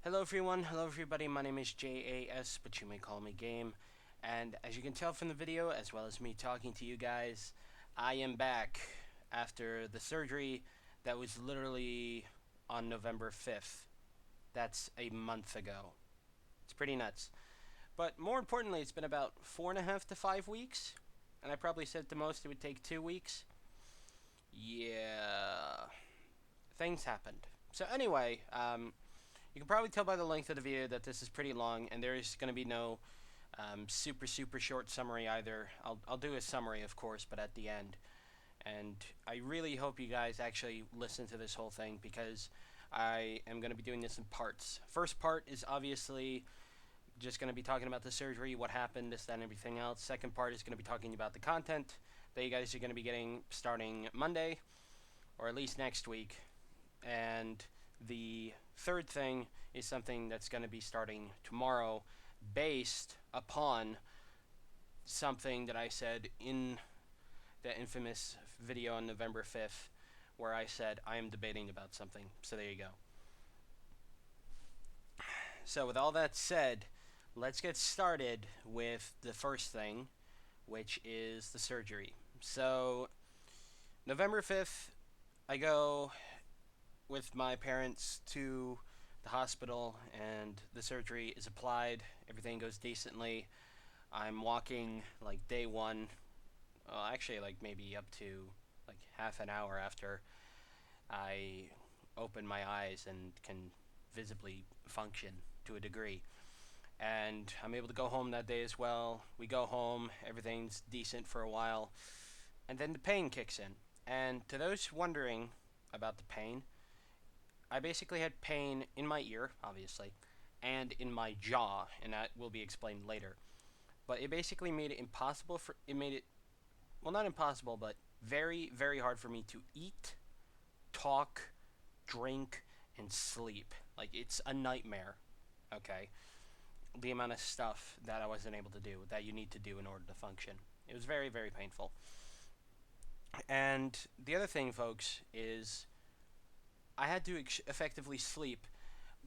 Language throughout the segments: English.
Hello everyone, hello everybody, my name is J.A.S, but you may call me Game. And as you can tell from the video, as well as me talking to you guys, I am back after the surgery that was literally on November 5th. That's a month ago. It's pretty nuts. But more importantly, it's been about 4.5 to 5 weeks. And I probably said the most it would take 2 weeks. Yeah, things happened. So anyway, you can probably tell by the length of the video that this is pretty long, and there is going to be no super short summary either. I'll do a summary, of course, but at the end. And I really hope you guys actually listen to this whole thing because I am going to be doing this in parts. First part is obviously just going to be talking about the surgery, what happened, this, that, and everything else. Second part is going to be talking about the content that you guys are going to be getting starting Monday, or at least next week. And the third thing is something that's going to be starting tomorrow based upon something that I said in the infamous video on November 5th where I said I am debating about something. So there you go. So with all that said, let's get started with the first thing, which is the surgery. So November 5th, I go with my parents to the hospital and the surgery is applied. Everything goes decently. I'm walking like day one. Well, actually, like maybe up to like half an hour after I open my eyes and can visibly function to a degree. And I'm able to go home that day as well. We go home, everything's decent for a while, and then the pain kicks in. And to those wondering about the pain, I basically had pain in my ear, obviously, and in my jaw, and that will be explained later. But it basically made it impossible for it made it well, not impossible, but very hard for me to eat, talk, drink, and sleep. Like it's a nightmare. Okay, the amount of stuff that I wasn't able to do that you need to do in order to function. It was very painful. And the other thing, folks, is I had to effectively sleep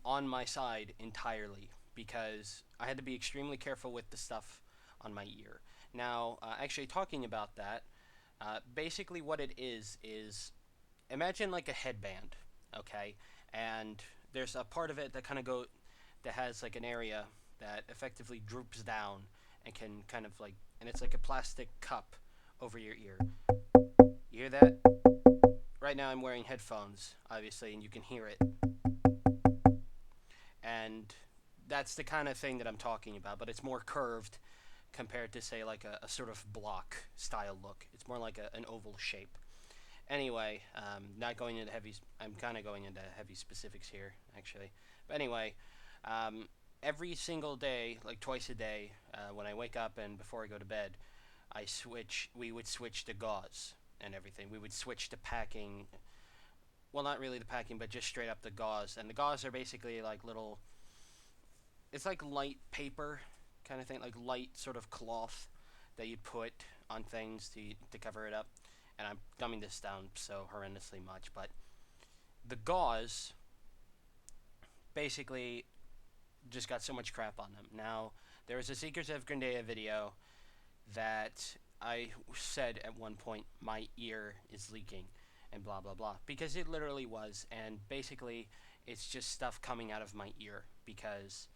on my side entirely because I had to be extremely careful with the stuff on my ear. Now, actually, talking about that, basically what it is imagine like a headband, okay? And there's a part of it that kind of that has like an area that effectively droops down and can kind of like, and it's like a plastic cup over your ear. You hear that? Right now I'm wearing headphones, obviously, and you can hear it. And that's the kind of thing that I'm talking about, but it's more curved compared to, say, like a sort of block style look. It's more like an oval shape. Anyway, not going into heavy. I'm kind of going into heavy specifics here, actually. But anyway, every single day, like twice a day, when I wake up and before I go to bed, We would switch to gauze and everything. We would switch to packing. Well, not really the packing, but just straight up the gauze. And the gauze are basically like little. It's like light paper, kind of thing, like light sort of cloth that you'd put on things to cover it up. And I'm dumbing this down so horrendously much, but the gauze basically just got so much crap on them. Now, there was a Secrets of Grindea video that I said at one point, my ear is leaking and blah blah blah, because it literally was. And basically it's just stuff coming out of my ear because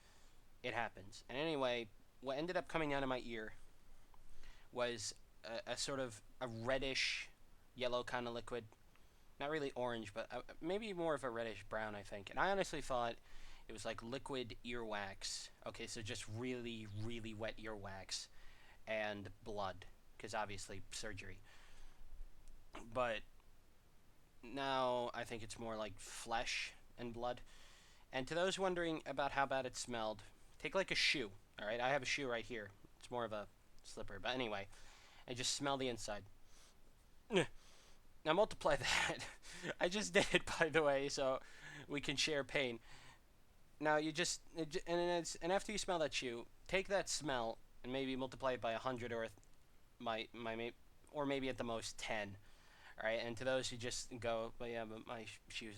it happens. And anyway, what ended up coming out of my ear was a sort of a reddish yellow kind of liquid, not really orange, but maybe more of a reddish brown, I think. And I honestly thought it was like liquid earwax. Okay, so just really wet earwax and blood, because obviously surgery. But now I think it's more like flesh and blood. And to those wondering about how bad it smelled, take like a shoe. All right, I have a shoe right here. It's more of a slipper, but anyway, and just smell the inside. Now multiply that. I just did it, by the way, so we can share pain. Now you just and after you smell that shoe, take that smell and maybe multiply it by 100 or or maybe at the most 10. All right, and to those who just go, well, yeah, but my shoes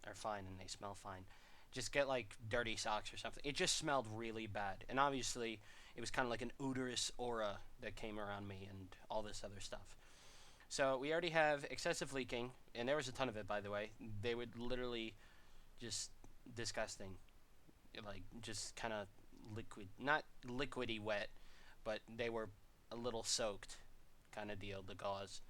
are fine and they smell fine. just get like dirty socks or something. It just smelled really bad, and obviously it was kind of like an odorous aura that came around me and all this other stuff. So we already have excessive leaking, and there was a ton of it, by the way. They would literally just disgusting, like just kind of liquid, not liquidy wet, but they were a little soaked, kind of deal. The gauze.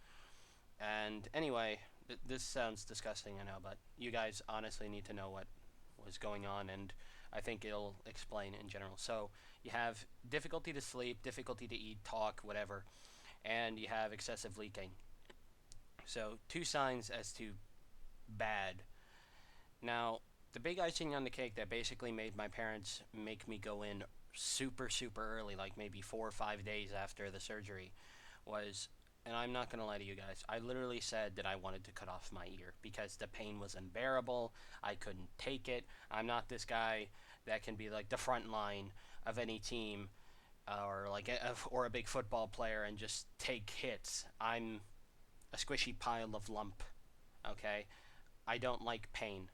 And anyway, this sounds disgusting, I know, but you guys honestly need to know what was going on, and I think it'll explain in general. So you have difficulty to sleep, difficulty to eat, talk, whatever, and you have excessive leaking. So two signs as to bad. Now, the big icing on the cake that basically made my parents make me go in super, super early, like maybe 4 or 5 days after the surgery, was, and I'm not going to lie to you guys, I literally said that I wanted to cut off my ear because the pain was unbearable. I couldn't take it. I'm not this guy that can be like the front line of any team or like or a big football player and just take hits. I'm a squishy pile of lump, okay? I don't like pain,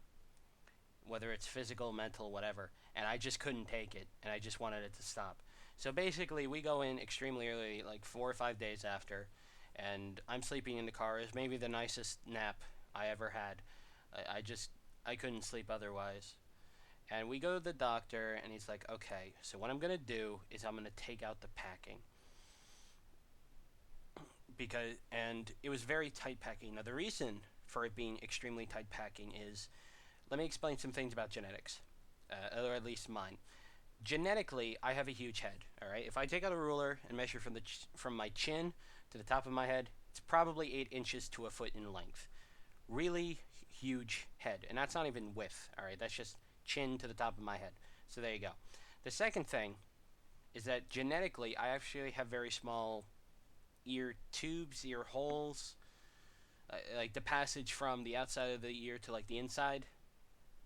whether it's physical, mental, whatever. And I just couldn't take it, and I just wanted it to stop. So basically, we go in extremely early, like 4 or 5 days after, and I'm sleeping in the car. It's maybe the nicest nap I ever had. I couldn't sleep otherwise. And we go to the doctor, and he's like, okay, so what I'm going to do is I'm going to take out the packing. And it was very tight packing. Now, the reason for it being extremely tight packing is, let me explain some things about genetics, or at least mine. Genetically, I have a huge head. All right, if I take out a ruler and measure from my chin to the top of my head, it's probably 8 inches to a foot in length. Really huge head, and that's not even width. All right, that's just chin to the top of my head. So there you go. The second thing is that genetically, I actually have very small ear tubes, ear holes, like the passage from the outside of the ear to like the inside.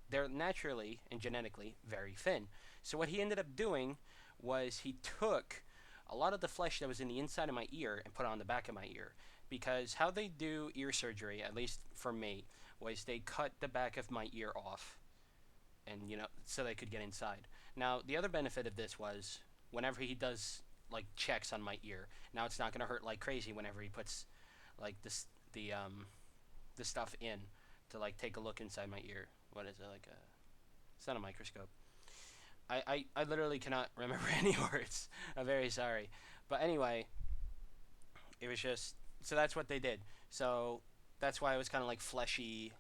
They're naturally and genetically very thin. So what he ended up doing was he took a lot of the flesh that was in the inside of my ear and put it on the back of my ear. Because how they do ear surgery, at least for me, was they cut the back of my ear off, and so they could get inside. Now the other benefit of this was whenever he does like checks on my ear, now it's not going to hurt like crazy whenever he puts like the stuff in to like take a look inside my ear. What is it, like a? It's not a microscope. I literally cannot remember any words. I'm very sorry. But anyway, it was just, so that's what they did. So that's why it was kind of like fleshy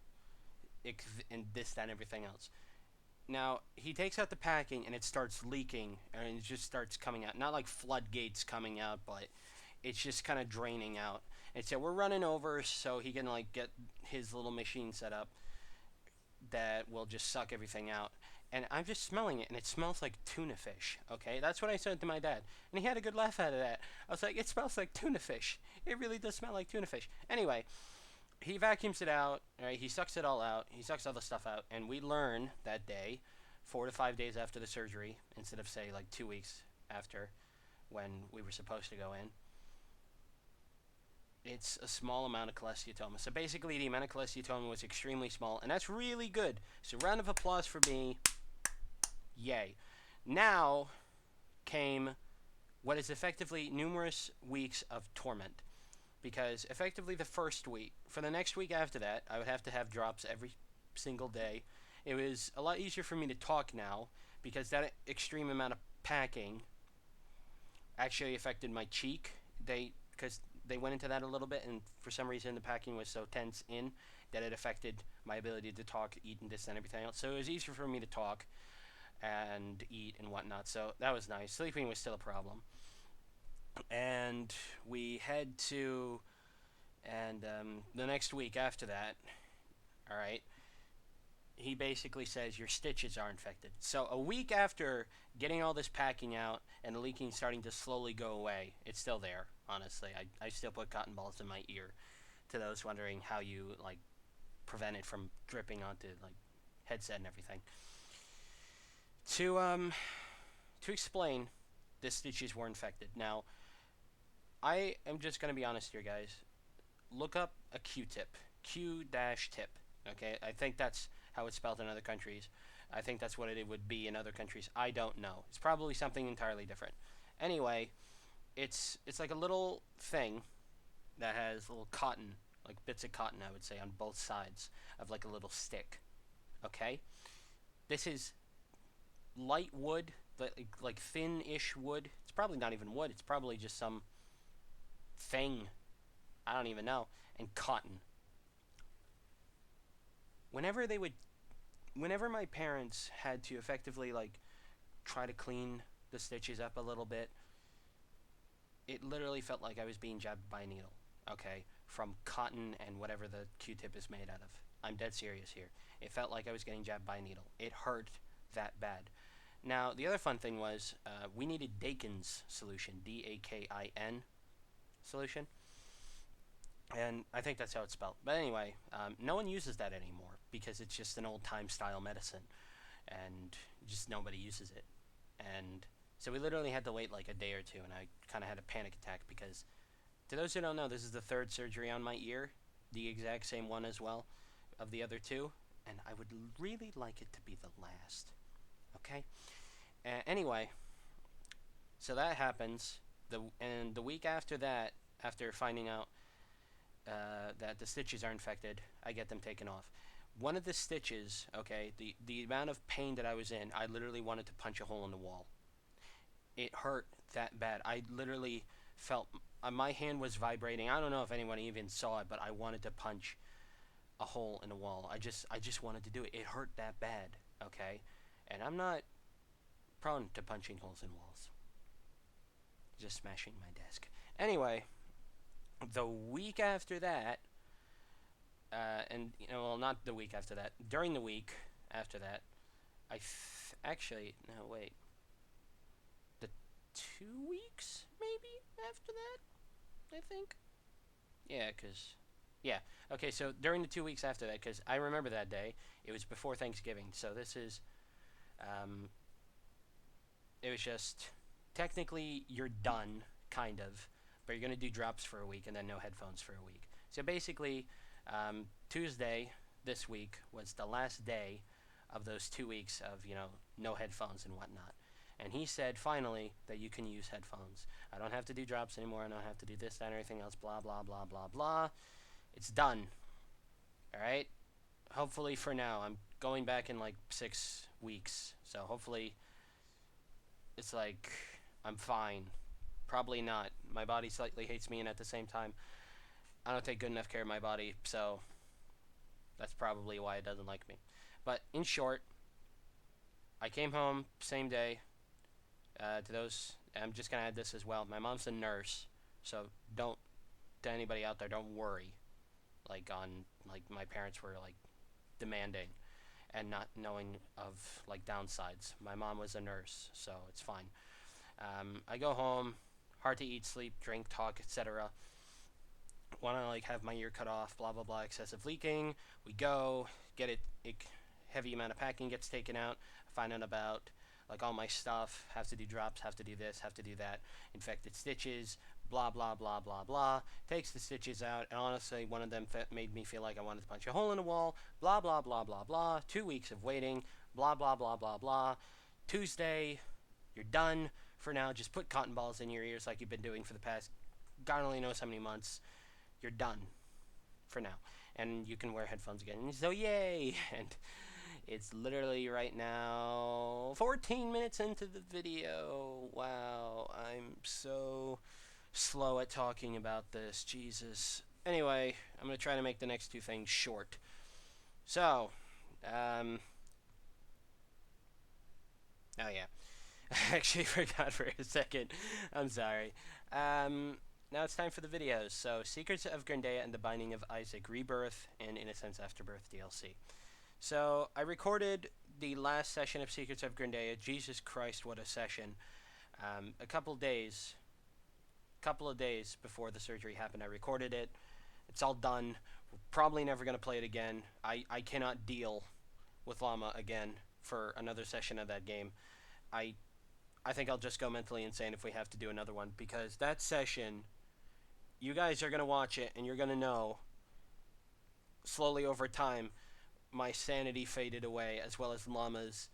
and this, that, and everything else. Now, he takes out the packing and it starts leaking and it just starts coming out. Not like floodgates coming out, but it's just kind of draining out. And so we're running over so he can like get his little machine set up that will just suck everything out. And I'm just smelling it, and it smells like tuna fish, okay? That's what I said to my dad. And he had a good laugh out of that. I was like, it smells like tuna fish. It really does smell like tuna fish. Anyway, he vacuums it out, right? He sucks it all out. He sucks all the stuff out. And we learn that day, 4 to 5 days after the surgery, instead of, say, like 2 weeks after when we were supposed to go in, it's a small amount of cholesteatoma. So basically, the amount of cholesteatoma was extremely small, and that's really good. So round of applause for me. Yay. Now came what is effectively numerous weeks of torment. Because effectively the first week, for the next week after that, I would have to have drops every single day. It was a lot easier for me to talk now because that extreme amount of packing actually affected my cheek. Because they went into that a little bit, and for some reason the packing was so tense in that it affected my ability to talk, eat, and this and everything else. So it was easier for me to talk and eat and whatnot. So that was nice. Sleeping was still a problem. And we head to, and the next week after that, all right, he basically says your stitches are infected. So a week after getting all this packing out and the leaking starting to slowly go away, it's still there, honestly. I still put cotton balls in my ear, to those wondering how you, like, prevent it from dripping onto, like, headset and everything. To explain, the stitches were infected. Now, I am just going to be honest here, guys. Look up a Q-tip. Q-tip. Okay? I think that's how it's spelled in other countries. I think that's what it would be in other countries. I don't know. It's probably something entirely different. Anyway, it's like a little thing that has little cotton, like bits of cotton, I would say, on both sides of like a little stick. Okay, this is light wood, like thin-ish wood. It's probably not even wood. It's probably just some thing. I don't even know. And cotton. Whenever they would, whenever my parents had to effectively like try to clean the stitches up a little bit, it literally felt like I was being jabbed by a needle. Okay, from cotton and whatever the Q-tip is made out of. I'm dead serious here. It felt like I was getting jabbed by a needle. It hurt that bad. Now, the other fun thing was we needed Dakin's solution, Dakin solution. And I think that's how it's spelled. But anyway, no one uses that anymore because it's just an old time style medicine. And just nobody uses it. And so we literally had to wait like a day or two. And I kind of had a panic attack because, to those who don't know, this is the third surgery on my ear. The exact same one as well of the other two. And I would really like it to be the last. Okay? Anyway, so that happens. And the week after that, after finding out that the stitches are infected, I get them taken off. One of the stitches, okay, the amount of pain that I was in, I literally wanted to punch a hole in the wall. It hurt that bad. I literally felt my hand was vibrating. I don't know if anyone even saw it, but I wanted to punch a hole in the wall. I just wanted to do it. It hurt that bad, okay? And I'm not prone to punching holes in walls. Just smashing my desk. Anyway, the week after that, and well, not the week after that. During the week after that, actually no wait, the 2 weeks maybe after that, I think. Yeah, yeah. Okay, so during the 2 weeks after that, because I remember that day, it was before Thanksgiving. So this is, it was just technically you're done, kind of, but you're gonna do drops for a week and then no headphones for a week. So basically, Tuesday this week was the last day of those 2 weeks of no headphones and whatnot. And he said finally that you can use headphones. I don't have to do drops anymore. I don't have to do this, that, and everything else. Blah blah blah blah blah. It's done. All right. Hopefully for now. I'm going back in like 6 weeks, so hopefully it's like I'm fine. Probably not. My body slightly hates me, and at the same time, I don't take good enough care of my body, so that's probably why it doesn't like me. But in short, I came home same day. To those, I'm just gonna add this as well. My mom's a nurse, so don't, to anybody out there, don't worry. Like my parents were like demanding and not knowing of like downsides. My mom was a nurse, so it's fine. I go home, hard to eat, sleep, drink, talk, etc. Want to like have my ear cut off, blah blah blah, excessive leaking. We go get it, heavy amount of packing gets taken out. I find out about like all my stuff, have to do drops, have to do this, have to do that, infected stitches, blah blah blah blah blah. Takes the stitches out, and honestly, one of them made me feel like I wanted to punch a hole in the wall. Blah blah blah blah blah. 2 weeks of waiting. Blah blah blah blah blah. Tuesday, you're done for now. Just put cotton balls in your ears like you've been doing for the past God only knows how many months. You're done for now, and you can wear headphones again. And so yay! And it's literally right now 14 minutes into the video. Wow, I'm so slow at talking about this. Jesus. Anyway, I'm going to try to make the next two things short. So, oh yeah. I actually forgot for a second. I'm sorry. Now it's time for the videos. So, Secrets of Grindea and the Binding of Isaac, Rebirth, and Innocence Afterbirth DLC. So, I recorded the last session of Secrets of Grindea. Jesus Christ, what a session. A couple of days before the surgery happened, I recorded it. It's all done. We're probably never going to play it again. I cannot deal with Llama again for another session of that game. I think I'll just go mentally insane if we have to do another one, because that session, you guys are going to watch it and you're going to know slowly over time my sanity faded away, as well as Llama's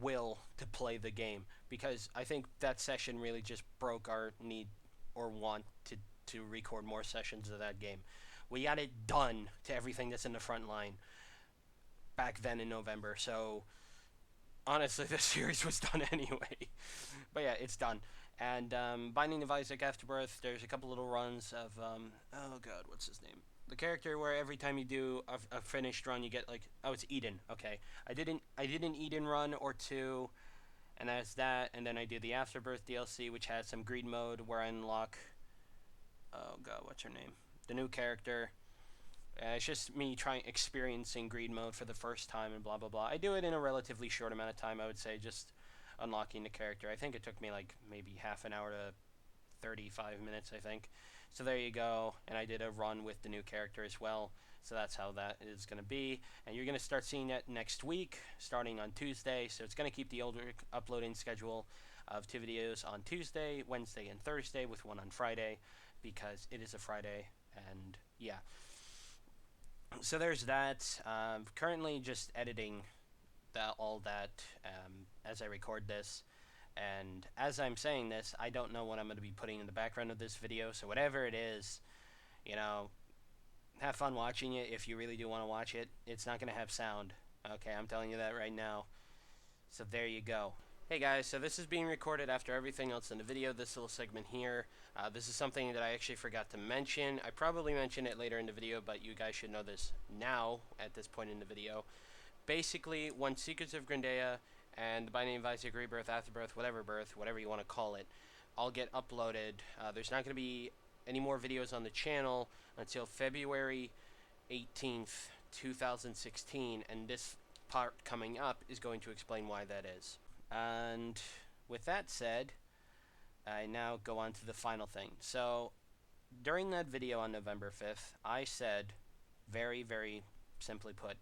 will to play the game, because I think that session really just broke our need or want to record more sessions of that game. We got it done to everything that's in the front line back then in November, so honestly, the series was done anyway. But yeah, it's done. And Binding of Isaac Afterbirth, there's a couple little runs of oh god, what's his name? The character where every time you do a finished run, you get like, oh, it's Eden. Okay, I did an Eden run or two, and that's that. And then I did the Afterbirth DLC, which has some greed mode where I unlock, oh god, what's her name? The new character. It's just me trying experiencing greed mode for the first time and blah blah blah. I do it in a relatively short amount of time, I would say, just unlocking the character. I think it took me like maybe half an hour to 35 minutes, I think. So there you go. And I did a run with the new character as well. So that's how that is going to be. And you're going to start seeing that next week, starting on Tuesday. So it's going to keep the older uploading schedule of 2 videos on Tuesday, Wednesday, and Thursday, with one on Friday, because it is a Friday. And yeah. So there's that. Currently just editing all that as I record this. And as I'm saying this, I don't know what I'm going to be putting in the background of this video. So whatever it is, you know, have fun watching it if you really do want to watch it. It's not going to have sound. Okay, I'm telling you that right now. So there you go. Hey guys, so this is being recorded after everything else in the video, this little segment here. This is something that I actually forgot to mention. I probably mentioned it later in the video, but you guys should know this now at this point in the video. Basically, when Secrets of Grindea and the Binding of Isaac Rebirth, Afterbirth, whatever you want to call it, all get uploaded. There's not going to be any more videos on the channel until February 18th, 2016, and this part coming up is going to explain why that is. And with that said, I now go on to the final thing. So, during that video on November 5th, I said, very, very simply put,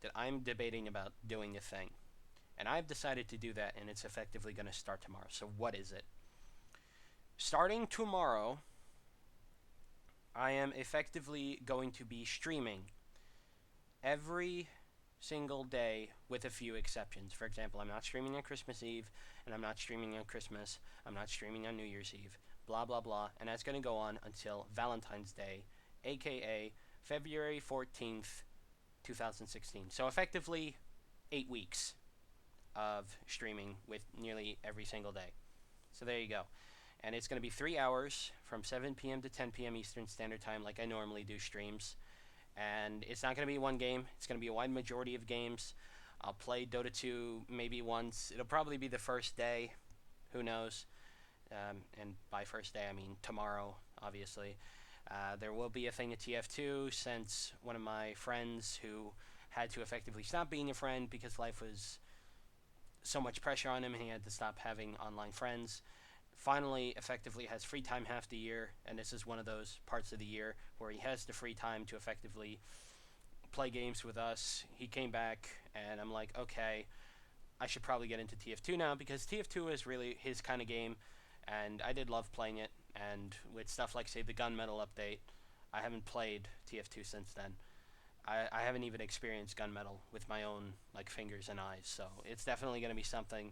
that I'm debating about doing a thing. And I've decided to do that, and it's effectively going to start tomorrow. So what is it? Starting tomorrow, I am effectively going to be streaming every single day with a few exceptions. For example, I'm not streaming on Christmas Eve, and I'm not streaming on Christmas, I'm not streaming on New Year's Eve, blah blah blah, and that's going to go on until Valentine's Day, aka February 14th, 2016. So effectively 8 weeks of streaming with nearly every single day. So there you go. And it's going to be 3 hours from 7 p.m. to 10 p.m. Eastern Standard Time, like I normally do streams. And it's not going to be one game. It's going to be a wide majority of games. I'll play Dota 2 maybe once. It'll probably be the first day. Who knows? And by first day, I mean tomorrow, obviously. There will be a thing at TF2, since one of my friends who had to effectively stop being a friend because life was so much pressure on him and he had to stop having online friends, finally effectively has free time half the year, and this is one of those parts of the year where he has the free time to effectively play games with us. He came back, and I'm like, okay, I should probably get into TF2 now, because TF2 is really his kind of game, and I did love playing it. And with stuff like, say, the Gunmetal update, I haven't played TF2 since then. I haven't even experienced Gunmetal with my own like fingers and eyes, so it's definitely going to be something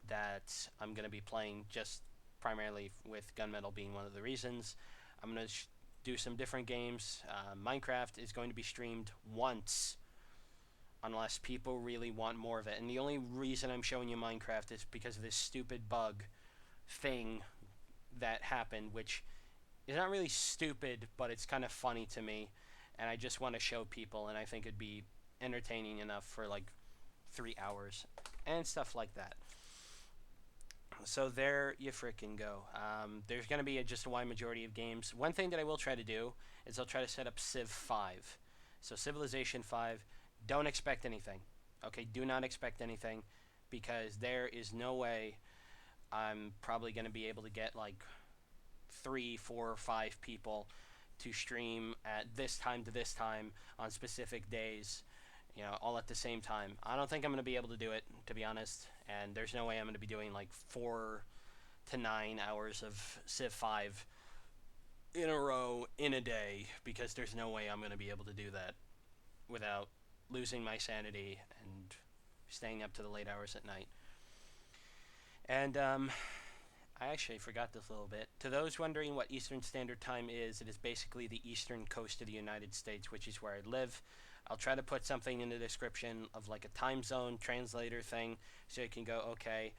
that I'm going to be playing, just primarily with Gunmetal being one of the reasons. I'm going to do some different games. Minecraft is going to be streamed once, unless people really want more of it. And the only reason I'm showing you Minecraft is because of this stupid bug thing that happened, which is not really stupid, but it's kind of funny to me. And I just want to show people, and I think it'd be entertaining enough for like 3 hours and stuff like that. So there you frickin' go. There's going to be just a wide majority of games. One thing that I will try to do is I'll try to set up Civ 5. So Civilization 5, don't expect anything. Okay, do not expect anything, because there is no way I'm probably going to be able to get like 3, 4, 5 people to stream at this time to this time on specific days, you know, all at the same time. I don't think I'm going to be able to do it, to be honest, and there's no way I'm going to be doing like 4 to 9 hours of Civ 5 in a row in a day, because there's no way I'm going to be able to do that without losing my sanity and staying up to the late hours at night. And I actually forgot this a little bit. To those wondering what Eastern Standard Time is, it is basically the eastern coast of the United States, which is where I live. I'll try to put something in the description of like a time zone translator thing so you can go, okay,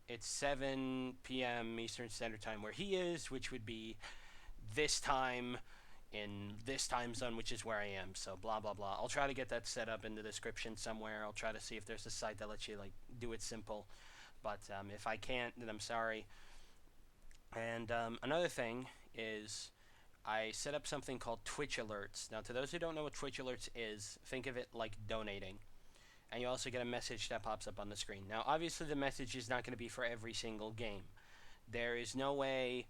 it's 7 p.m. Eastern Standard Time where he is, which would be this time in this time zone, which is where I am. So blah blah blah. I'll try to get that set up in the description somewhere. I'll try to see if there's a site that lets you like do it simple. But if I can't, then I'm sorry. And another thing is I set up something called Twitch Alerts. Now, to those who don't know what Twitch Alerts is, think of it like donating. And you also get a message that pops up on the screen. Now, obviously, the message is not going to be for every single game. There is no way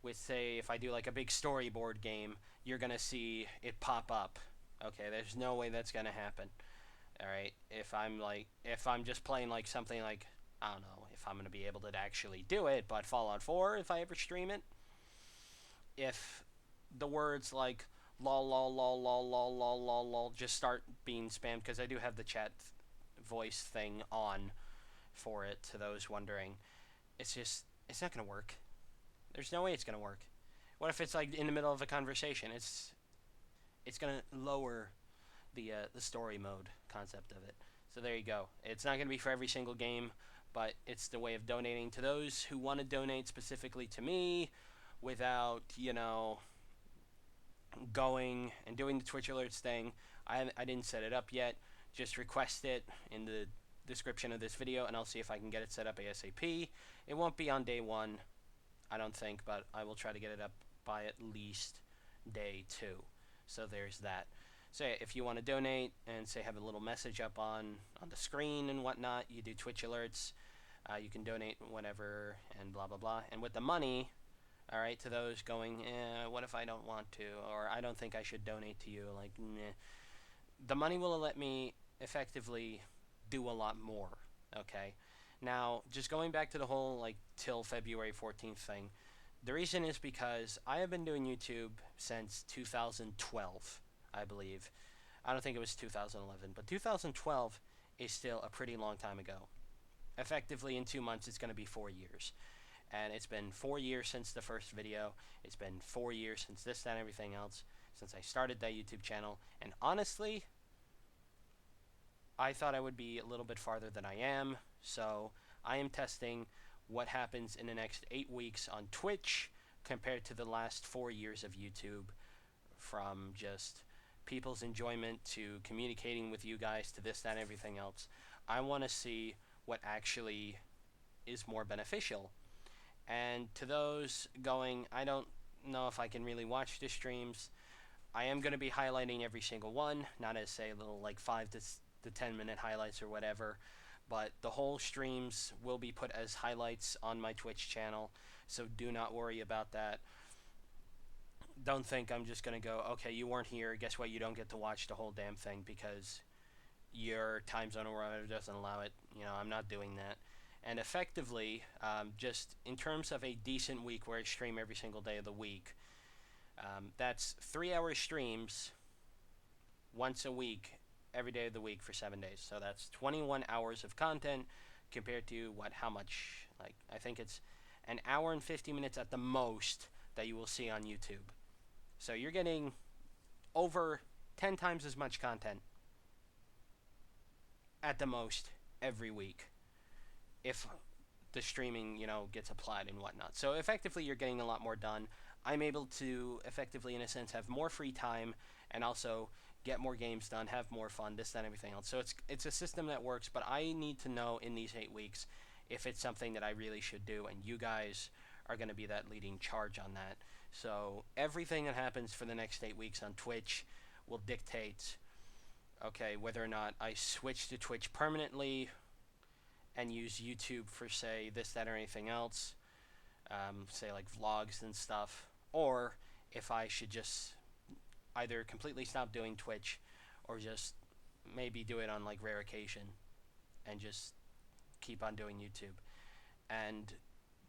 with, say, if I do like a big storyboard game, you're going to see it pop up. Okay, there's no way that's going to happen. All right, if I'm just playing like something like, I don't know if I'm going to be able to actually do it, but Fallout 4, if I ever stream it, if the words like lol lol lol lol lol lol lol lol just start being spammed, because I do have the chat voice thing on for it, to those wondering, it's not going to work. There's no way it's going to work. What if it's like in the middle of a conversation? It's going to lower the story mode concept of it. So there you go. It's not going to be for every single game, but it's the way of donating. To those who want to donate specifically to me without, going and doing the Twitch Alerts thing, I didn't set it up yet. Just request it in the description of this video, and I'll see if I can get it set up ASAP. It won't be on day one, I don't think, but I will try to get it up by at least day 2. So there's that. So yeah, if you want to donate and say have a little message up on the screen and whatnot, you do Twitch Alerts. You can donate whatever and blah blah blah. And with the money, all right, to those going, what if I don't want to, or I don't think I should donate to you, like, meh. The money will let me effectively do a lot more. Okay. Now, just going back to the whole like till February 14th thing, the reason is because I have been doing YouTube since 2012, I believe. I don't think it was 2011, but 2012 is still a pretty long time ago. Effectively, in 2 months, it's going to be 4 years. And it's been 4 years since the first video. It's been 4 years since this, that, and everything else, since I started that YouTube channel. And honestly, I thought I would be a little bit farther than I am. So I am testing what happens in the next 8 weeks on Twitch compared to the last 4 years of YouTube, from just people's enjoyment to communicating with you guys to this, that, and everything else. I want to see what actually is more beneficial. And to those going, I don't know if I can really watch the streams, I am going to be highlighting every single one, not as, say, little like 5 to 10 minute highlights or whatever, but the whole streams will be put as highlights on my Twitch channel, so do not worry about that. Don't think I'm just going to go, okay, you weren't here, guess what, you don't get to watch the whole damn thing because your time zone or whatever doesn't allow it. I'm not doing that. And effectively, just in terms of a decent week where I stream every single day of the week, that's 3-hour streams once a week, every day of the week for 7 days. So that's 21 hours of content compared to how much? Like, I think it's an hour and 50 minutes at the most that you will see on YouTube. So you're getting over 10 times as much content at the most every week, if the streaming, gets applied and whatnot. So effectively, you're getting a lot more done. I'm able to effectively, in a sense, have more free time and also get more games done, have more fun, this, that, and everything else. So it's a system that works, but I need to know in these 8 weeks if it's something that I really should do, and you guys are going to be that leading charge on that. So everything that happens for the next 8 weeks on Twitch will dictate, okay, whether or not I switch to Twitch permanently and use YouTube for, say, this, that, or anything else, say like vlogs and stuff, or if I should just either completely stop doing Twitch or just maybe do it on like rare occasion and just keep on doing YouTube. And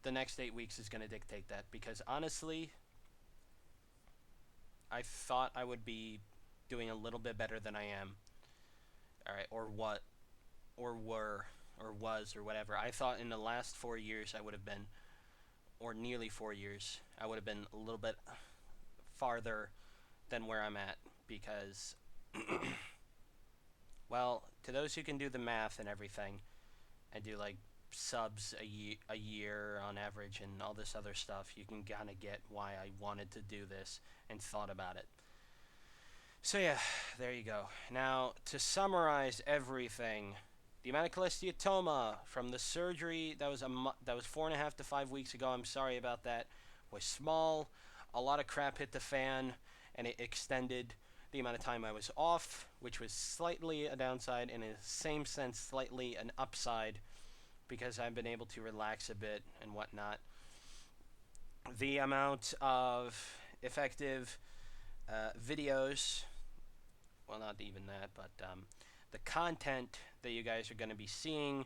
the next 8 weeks is going to dictate that, because honestly, I thought I would be doing a little bit better than I am. All right, or what, or were, or was, or whatever. I thought in the last 4 years I would have been, or nearly 4 years, I would have been a little bit farther than where I'm at because, well, to those who can do the math and everything, and do like subs a year on average and all this other stuff, you can kind of get why I wanted to do this and thought about it. So yeah, there you go. Now, to summarize everything, the amount of cholesteatoma from the surgery that was that was 4.5 to 5 weeks ago. I'm sorry about that. Was small. A lot of crap hit the fan, and it extended the amount of time I was off, which was slightly a downside, and in the same sense, slightly an upside because I've been able to relax a bit and whatnot. The amount of effective videos, well, not even that, but the content that you guys are going to be seeing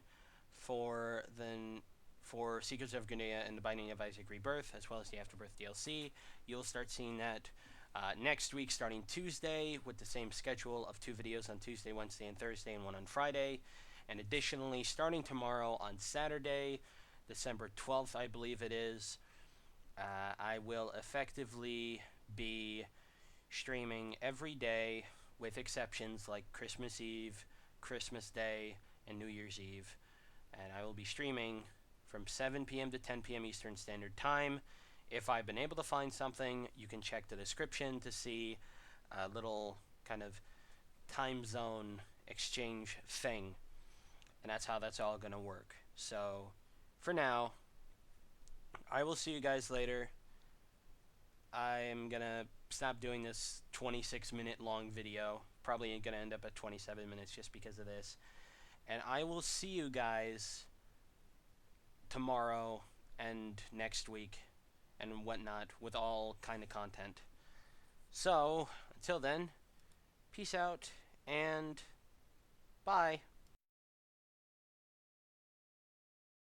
for Secrets of Grindea and the Binding of Isaac Rebirth, as well as the Afterbirth DLC. You'll start seeing that next week, starting Tuesday, with the same schedule of 2 videos on Tuesday, Wednesday, and Thursday, and 1 on Friday. And additionally, starting tomorrow on Saturday, December 12th, I believe it is, I will effectively be streaming every day, with exceptions like Christmas Eve, Christmas Day, and New Year's Eve. And I will be streaming from 7 p.m. to 10 p.m. Eastern Standard Time. If I've been able to find something, you can check the description to see a little kind of time zone exchange thing. And that's how that's all going to work. So, for now, I will see you guys later. I'm going to stop doing this 26-minute long video. Probably going to end up at 27 minutes just because of this. And I will see you guys tomorrow and next week and whatnot with all kind of content. So, until then, peace out and bye.